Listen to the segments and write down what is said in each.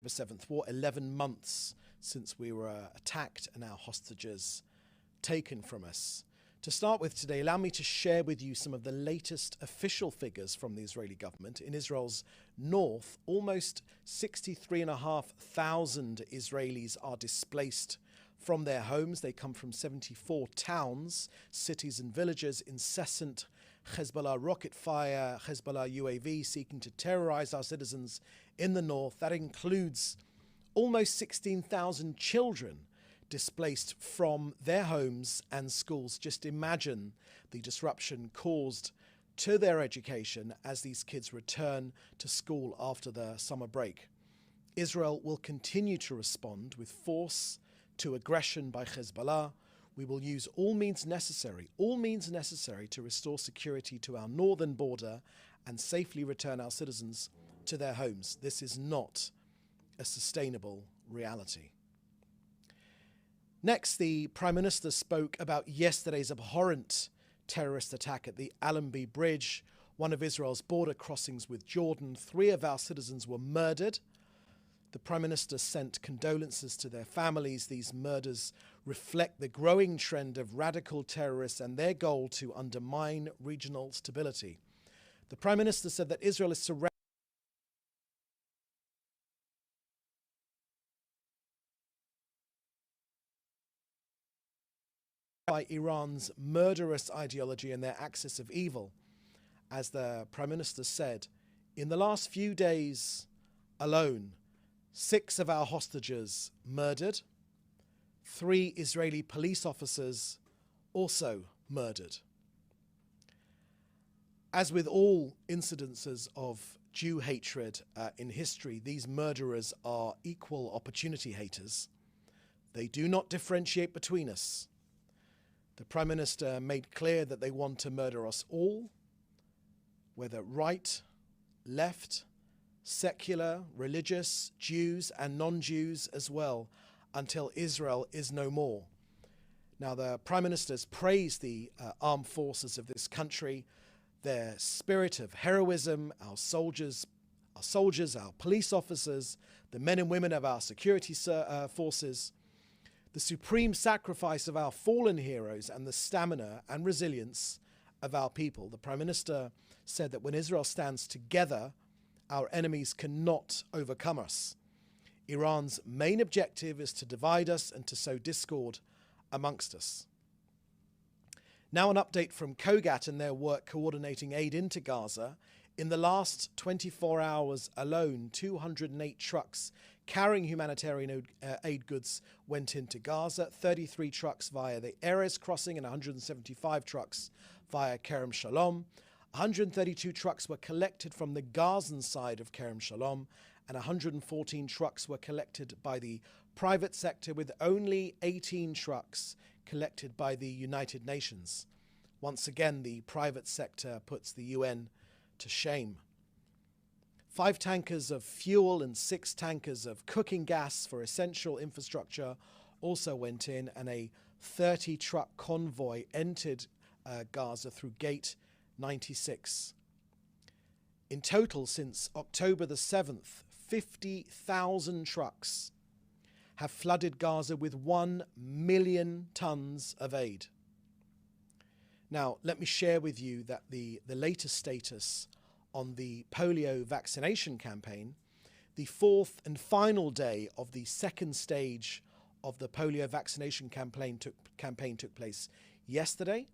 the 7th war, 11 months since we were attacked and our hostages taken from us. To start with today, allow me to share with you some of the latest official figures from the Israeli government. In Israel's north, almost 63,500 Israelis are displaced from their homes. They come from 74 towns, cities and villages. Incessant Hezbollah rocket fire, Hezbollah UAV seeking to terrorize our citizens in the north. That includes almost 16,000 children displaced from their homes and schools. Just imagine the disruption caused to their education as these kids return to school after the summer break. Israel will continue to respond with force to aggression by Hezbollah. We will use all means necessary to restore security to our northern border and safely return our citizens to their homes. This is not a sustainable reality. Next, the Prime Minister spoke about yesterday's abhorrent terrorist attack at the Allenby Bridge, one of Israel's border crossings with Jordan. 3 of our citizens were murdered. The Prime Minister sent condolences to their families. These murders reflect the growing trend of radical terrorists and their goal to undermine regional stability. The Prime Minister said that Israel is surrounded by Iran's murderous ideology and their axis of evil. As the Prime Minister said, in the last few days alone, 6 of our hostages murdered, 3 Israeli police officers also murdered. As with all incidences of Jew hatred in history, these murderers are equal opportunity haters. They do not differentiate between us. The Prime Minister made clear that they want to murder us all, whether right, left, secular, religious, Jews and non-Jews as well, until Israel is no more. Now, the Prime Minister's praised the armed forces of this country, their spirit of heroism, our soldiers, our police officers, the men and women of our security forces, the supreme sacrifice of our fallen heroes, and the stamina and resilience of our people. The Prime Minister said that when Israel stands together, our enemies cannot overcome us. Iran's main objective is to divide us and to sow discord amongst us. Now an update from COGAT and their work coordinating aid into Gaza. In the last 24 hours alone, 208 trucks carrying humanitarian aid goods went into Gaza, 33 trucks via the Erez crossing and 175 trucks via Kerem Shalom. 132 trucks were collected from the Gazan side of Kerem Shalom, and 114 trucks were collected by the private sector, with only 18 trucks collected by the United Nations. Once again, the private sector puts the UN to shame. 5 tankers of fuel and 6 tankers of cooking gas for essential infrastructure also went in, and a 30-truck convoy entered Gaza through Gate 96. In total, since October the 7th, 50,000 trucks have flooded Gaza with 1 million tons of aid. Now, let me share with you that the latest status on the polio vaccination campaign. The 4th and final day of the 2nd stage of the polio vaccination campaign took place yesterday.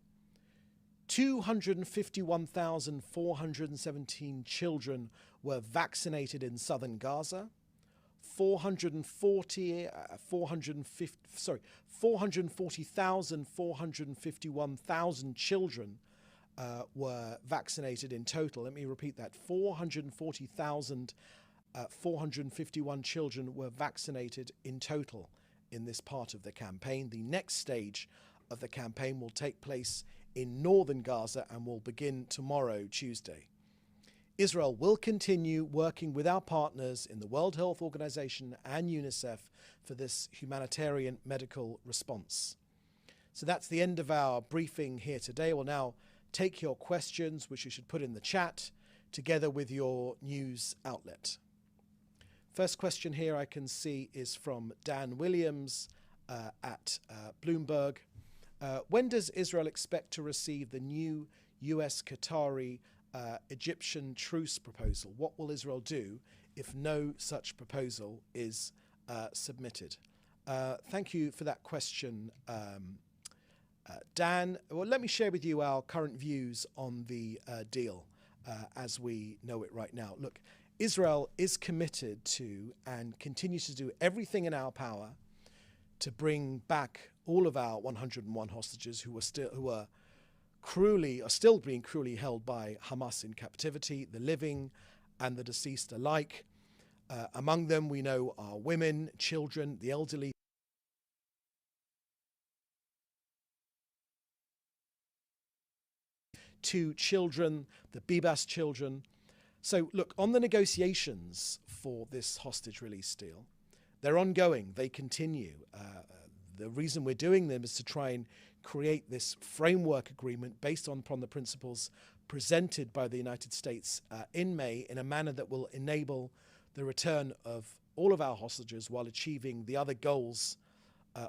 251,417 children were vaccinated in southern Gaza. 440,451 children were vaccinated in total. Let me repeat that. 440,451 children were vaccinated in total in this part of the campaign. The next stage of the campaign will take place in northern Gaza and will begin tomorrow, Tuesday. Israel will continue working with our partners in the World Health Organization and UNICEF for this humanitarian medical response. So that's the end of our briefing here today. We'll now take your questions, which you should put in the chat, together with your news outlet. First question here I can see is from Dan Williams at Bloomberg. When does Israel expect to receive the new US Qatari Egyptian truce proposal? What will Israel do if no such proposal is submitted? Thank you for that question, Dan. Well, let me share with you our current views on the deal as we know it right now. Look, Israel is committed to and continues to do everything in our power to bring back all of our 101 hostages who are still being cruelly held by Hamas in captivity, the living and the deceased alike. Among them, we know are women, children, the elderly, 2 children, the Bibas children. So look, on the negotiations for this hostage release deal, they're ongoing, they continue. The reason we're doing them is to try and create this framework agreement based upon the principles presented by the United States in May in a manner that will enable the return of all of our hostages while achieving the other goals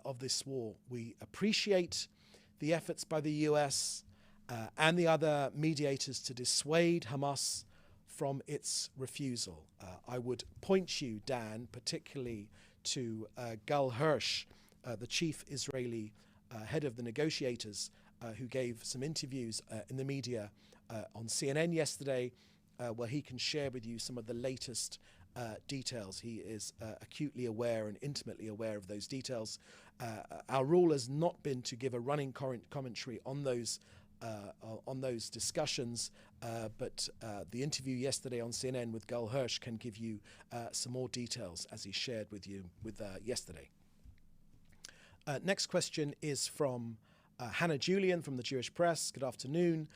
of this war. We appreciate the efforts by the US and the other mediators to dissuade Hamas from its refusal. I would point you, Dan, particularly to Gal Hirsch, the chief Israeli head of the negotiators, who gave some interviews in the media on CNN yesterday, where he can share with you some of the latest details. He is acutely aware and intimately aware of those details. Our rule has not been to give a running commentary on those discussions, but the interview yesterday on CNN with Gal Hirsch can give you some more details, as he shared with you yesterday. Next question is from Hannah Julian from the Jewish Press. Good afternoon.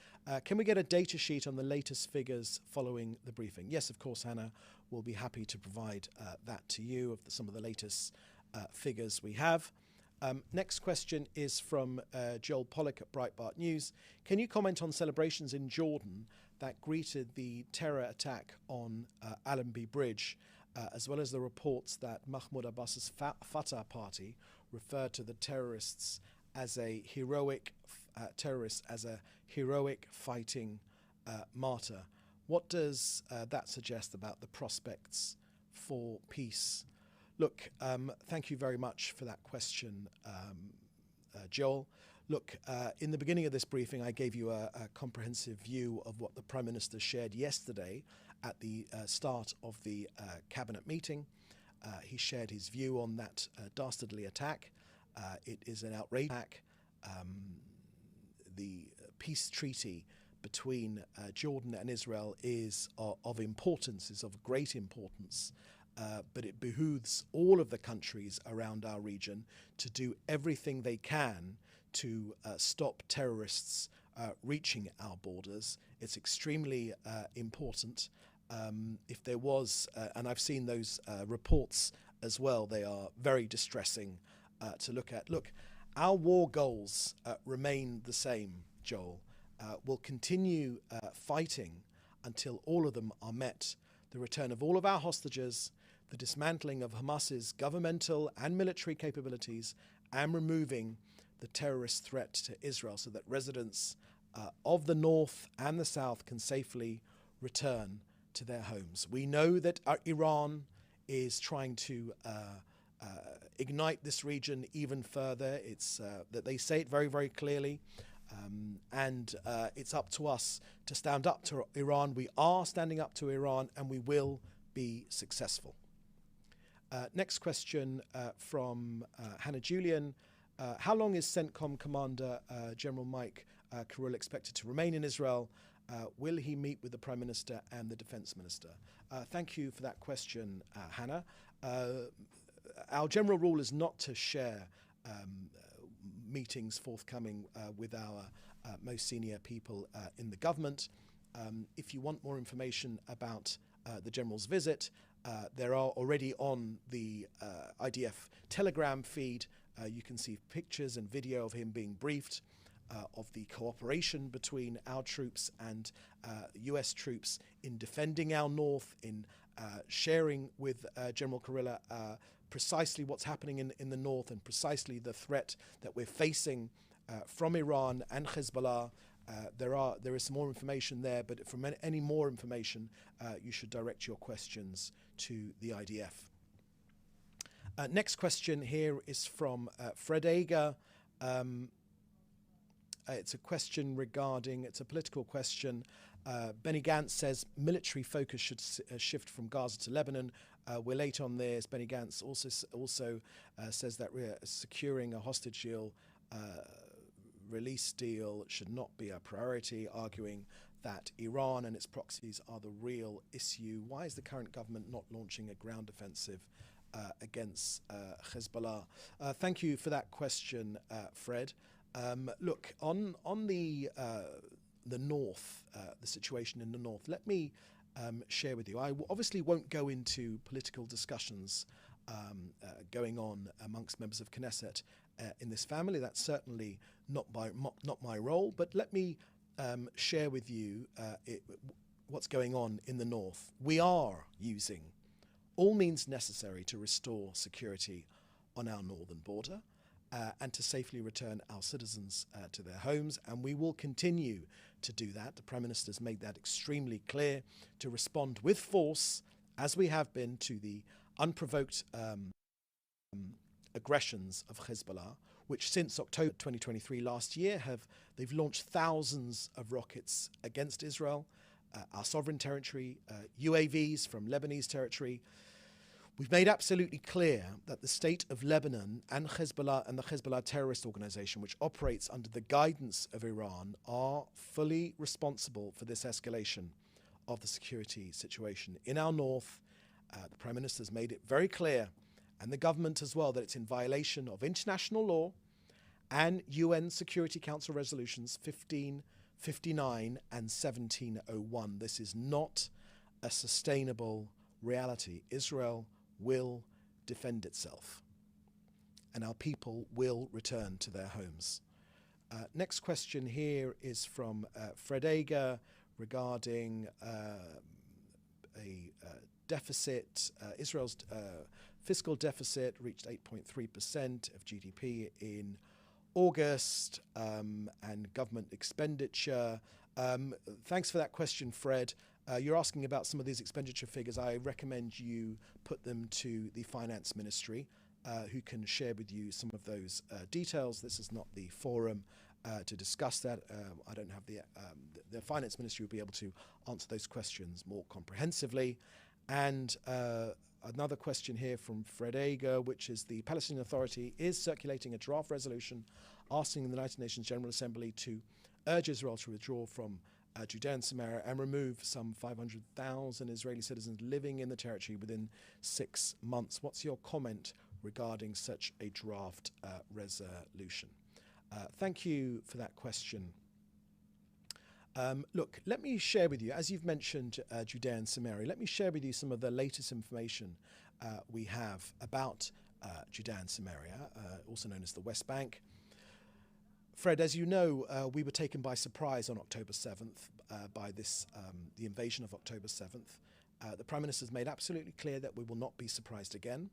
Can we get a data sheet on the latest figures following the briefing? Yes, of course, Hannah. We'll be happy to provide that to you of some of the latest figures we have. Next question is from Joel Pollack at Breitbart News. Can you comment on celebrations in Jordan that greeted the terror attack on Allenby Bridge, as well as the reports that Mahmoud Abbas's Fatah party referred to the terrorists as a heroic fighting martyr? What does that suggest about the prospects for peace? Look, thank you very much for that question, Joel. Look, in the beginning of this briefing, I gave you a comprehensive view of what the Prime Minister shared yesterday at the start of the cabinet meeting. He shared his view on that dastardly attack. It is an outrageous attack. The peace treaty between Jordan and Israel is of importance, is of great importance. But it behooves all of the countries around our region to do everything they can to stop terrorists reaching our borders. It's extremely important. If there was, and I've seen those reports as well, they are very distressing to look at. Look, our war goals remain the same, Joel. We'll continue fighting until all of them are met. The return of all of our hostages, the dismantling of Hamas's governmental and military capabilities, and removing the terrorist threat to Israel so that residents of the north and the south can safely return to their homes. We know that Iran is trying to ignite this region even further. It's that they say it very, very clearly. And it's up to us to stand up to Iran. We are standing up to Iran, and we will be successful. Next question from Hannah Julian. How long is CENTCOM Commander General Mike Kirill expected to remain in Israel? Will he meet with the Prime Minister and the Defense Minister? Thank you for that question, Hannah. Our general rule is not to share meetings forthcoming with our most senior people in the government. If you want more information about the General's visit, there are already on the IDF Telegram feed, you can see pictures and video of him being briefed of the cooperation between our troops and US troops in defending our north, in sharing with General Kurilla precisely what's happening in the north and precisely the threat that we're facing from Iran and Hezbollah. There is some more information there, but from any more information, you should direct your questions to the IDF. Next question here is from Fred Ager. It's a question it's a political question. Benny Gantz says military focus should shift from Gaza to Lebanon. We're late on this. Benny Gantz also says that we're securing a hostage deal, release deal should not be a priority, arguing that Iran and its proxies are the real issue. Why is the current government not launching a ground offensive against Hezbollah? Thank you for that question, Fred. Look, on the north, the situation in the north, let me share with you. I obviously won't go into political discussions going on amongst members of Knesset in this family. That's certainly not my role. But let me share with you what's going on in the north. We are using all means necessary to restore security on our northern border and to safely return our citizens to their homes. And we will continue to do that. The Prime Minister has made that extremely clear, to respond with force, as we have been, to the unprovoked aggressions of Hezbollah, which since October 2023 last year they've launched thousands of rockets against Israel, our sovereign territory, UAVs from Lebanese territory. We've made absolutely clear that the state of Lebanon and Hezbollah and the Hezbollah terrorist organization, which operates under the guidance of Iran, are fully responsible for this escalation of the security situation in our north. The Prime Minister has made it very clear, and the government as well, that it's in violation of international law and UN Security Council resolutions 1559 and 1701. This is not a sustainable reality. Israel will defend itself, and our people will return to their homes. Next question here is from Fred Ager regarding a deficit. Israel's fiscal deficit reached 8.3% of GDP in August, and government expenditure. Thanks for that question, Fred. You're asking about some of these expenditure figures. I recommend you put them to the Finance Ministry, who can share with you some of those details. This is not the forum to discuss that. I don't have the Finance Ministry will be able to answer those questions more comprehensively. And another question here from Fred Ager, which is the Palestinian Authority is circulating a draft resolution asking the United Nations General Assembly to urge Israel to withdraw from Judea and Samaria and remove some 500,000 Israeli citizens living in the territory within 6 months. What's your comment regarding such a draft resolution? Thank you for that question. Look, let me share with you, as you've mentioned Judea and Samaria, let me share with you some of the latest information we have about Judea and Samaria, also known as the West Bank. Fred, as you know, we were taken by surprise on October 7th by the invasion of October 7th. The Prime Minister has made absolutely clear that we will not be surprised again,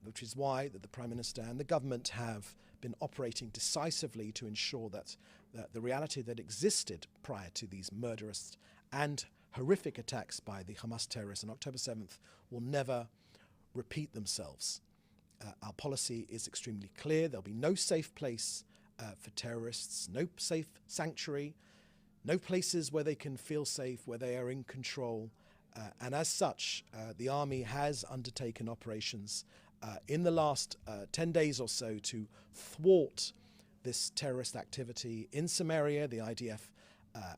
which is why that the Prime Minister and the government have been operating decisively to ensure that the reality that existed prior to these murderous and horrific attacks by the Hamas terrorists on October 7th will never repeat themselves. Our policy is extremely clear. There'll be no safe place for terrorists, no safe sanctuary, no places where they can feel safe, where they are in control. And as such, the army has undertaken operations in the last 10 days or so to thwart this terrorist activity in Samaria. The IDF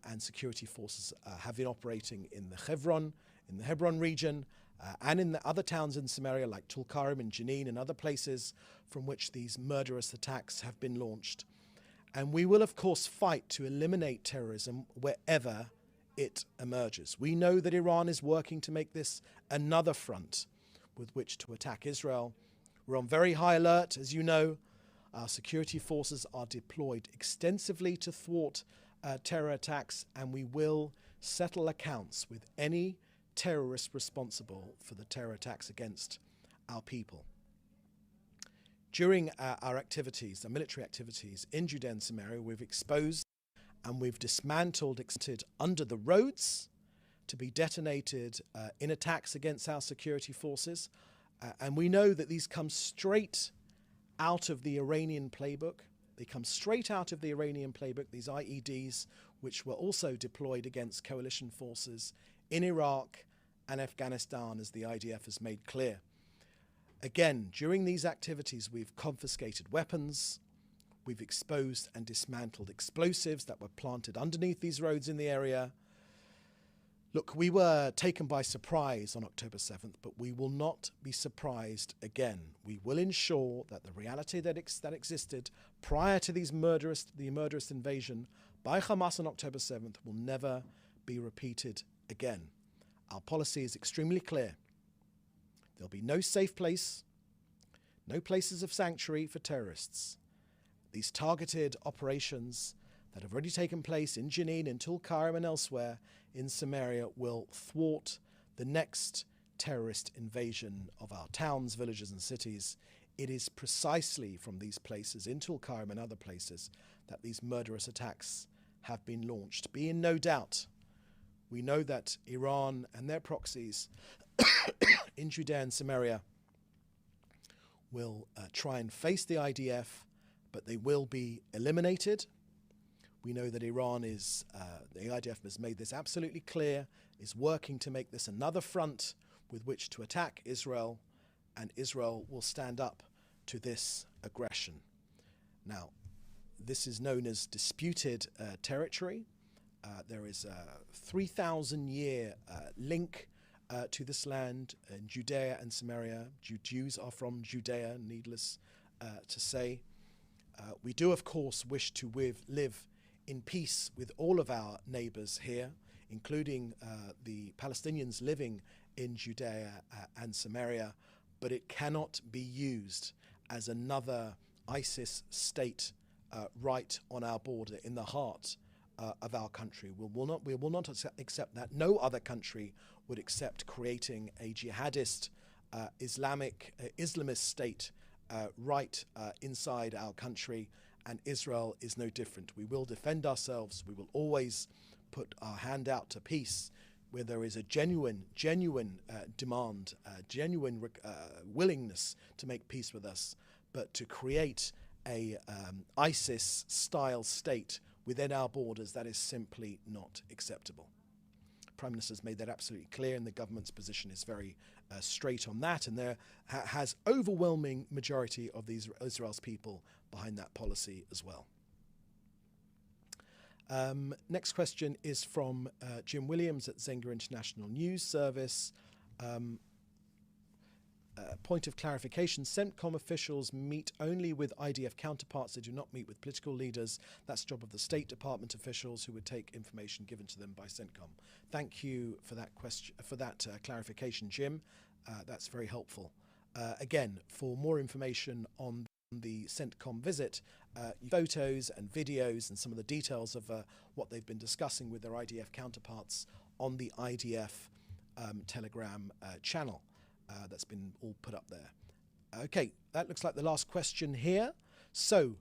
and security forces have been operating in the Hebron region, and in the other towns in Samaria like Tulkarem and Jenin and other places from which these murderous attacks have been launched. And we will, of course, fight to eliminate terrorism wherever it emerges. We know that Iran is working to make this another front with which to attack Israel. We're on very high alert, as you know. Our security forces are deployed extensively to thwart terror attacks, and we will settle accounts with any terrorists responsible for the terror attacks against our people. During our activities, the military activities in Judea and Samaria, we've exposed and we've dismantled under the roads to be detonated in attacks against our security forces. And we know that these come straight out of the Iranian playbook. They come straight out of the Iranian playbook, these IEDs, which were also deployed against coalition forces in Iraq and Afghanistan, as the IDF has made clear. Again, during these activities, we've confiscated weapons, we've exposed and dismantled explosives that were planted underneath these roads in the area. Look, we were taken by surprise on October 7th, but we will not be surprised again. We will ensure that the reality that existed prior to the murderous invasion by Hamas on October 7th will never be repeated again. Our policy is extremely clear. There'll be no safe place, no places of sanctuary for terrorists. These targeted operations that have already taken place in Jenin, in Tulkarm and elsewhere in Samaria will thwart the next terrorist invasion of our towns, villages and cities. It is precisely from these places, in Tulkarm and other places, that these murderous attacks have been launched. Be in no doubt, we know that Iran and their proxies in Judea and Samaria will try and face the IDF, but they will be eliminated. We know that Iran the IDF has made this absolutely clear, is working to make this another front with which to attack Israel, and Israel will stand up to this aggression. Now, this is known as disputed territory. There is a 3,000-year link to this land in Judea and Samaria. Jews are from Judea, needless to say. We do, of course, wish to live in peace with all of our neighbors here, including the Palestinians living in Judea and Samaria, but it cannot be used as another ISIS state right on our border, in the heart of our country. We will not accept that. No other country would accept creating a jihadist, Islamist state right inside our country, and Israel is no different. We will defend ourselves. We will always put our hand out to peace where there is a genuine demand, genuine willingness to make peace with us. But to create a ISIS-style state within our borders, that is simply not acceptable. Prime Minister has made that absolutely clear, and the government's position is very straight on that, and there has overwhelming majority of Israel's people behind that policy as well. Next question is from Jim Williams at Zenga International News Service. Point of clarification, CENTCOM officials meet only with IDF counterparts. They do not meet with political leaders. That's the job of the State Department officials who would take information given to them by CENTCOM. Thank you for that question, for that clarification, Jim. That's very helpful. Again, for more information on the CENTCOM visit, photos and videos and some of the details of what they've been discussing with their IDF counterparts on the IDF Telegram channel. That's been all put up there. Okay, that looks like the last question here. So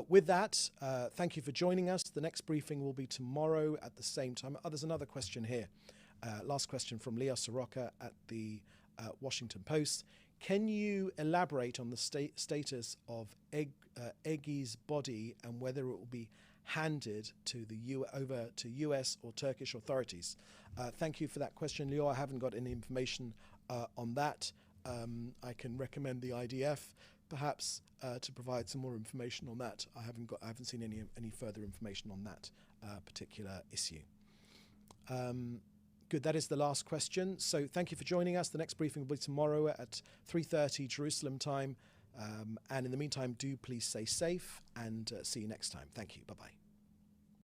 with that, thank you for joining us. The next briefing will be tomorrow at the same time. Oh, there's another question here. Last question from Leo Soroka at the Washington Post. Can you elaborate on the status of Egi's body and whether it will be handed to over to US or Turkish authorities? Thank you for that question, Leo. I haven't got any information on that. I can recommend the IDF perhaps to provide some more information on that. I haven't seen any further information on that particular issue. Good, that is the last question. So thank you for joining us. The next briefing will be tomorrow at 3:30 Jerusalem time. And in the meantime, do please stay safe and see you next time. Thank you. Bye-bye.